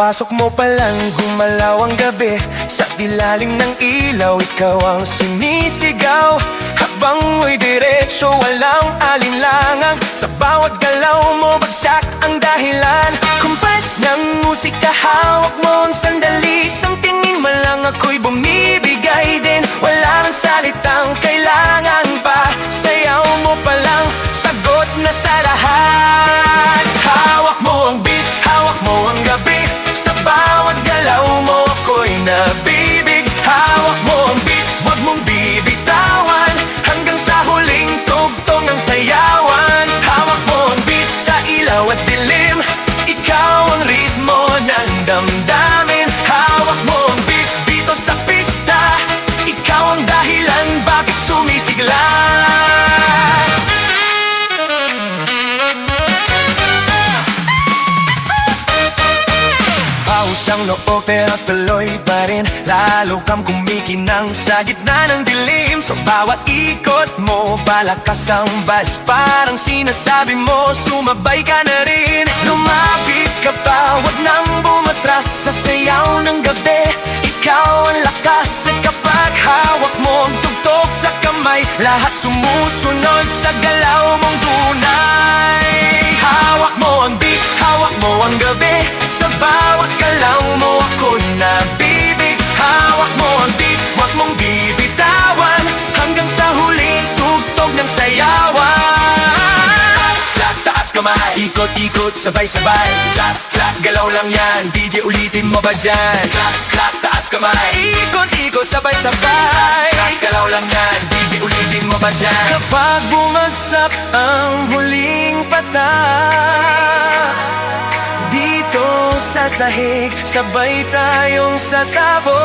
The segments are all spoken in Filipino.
Pagpasok mo palang gumalaw ang gabi, sa ilalim ng ilaw ikaw ang sinisigaw. Habang mo'y diretso walang alinlangan, sa bawat galaw mo bagsak ang dahilan. Kumpas ng musika hawak mo ang sandali, isang tingin mo lang ako'y bumibigay din. Wala nang salitang kailangan pa, sayaw mo palang sagot na sa lahat. Hawak mo ang beat, hawak mo ang gabi, sa bawat galaw mo ako'y nabibig. Hawak mo ang beat, wag mong bibitawan, hanggang sa huling tugtog ng sayawan. Hawak mo ang beat sa ilaw at dilim, ikaw ang ritmo ng damdamin. Hawak mo ang beat, biton sa pista, ikaw ang dahilan bakit sumisigla. Pausang noo pero tuloy pa rin, lalo kang kumikinang sa gitna ng dilim. Sa bawat ikot mo, balakas ang bas, parang sinasabi mo, sumabay ka na rin. Lumapit ka pa, wag nang bumatras sa sayaw ng gabi, ikaw ang lakas. At kapag hawak mo ang tugtog sa kamay, lahat sumusunod sa galaw mong tunay. Hawak mo ang beat, hawak mo ang gabi, sa bawat galaw mo ako'y nabibig. Hawak mo ang beat, wag mong bibitawan, hanggang sa huling tugtog ng sayawan. Clap, taas kamay, ikot-ikot, sabay-sabay. Clap, clap, galaw lang yan, DJ ulitin mo ba dyan? Clap, clap, taas kamay, ikot-ikot, sabay-sabay. Clap, galaw lang yan, DJ ulitin mo ba dyan? Kapag bumagsak ang huling patak, dito sa sahig, sabay tayong sasabog.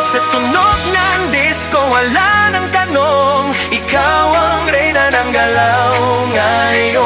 Sa tunog ng disco, wala nang tanong, ikaw ang reyna ng galaw ngayon.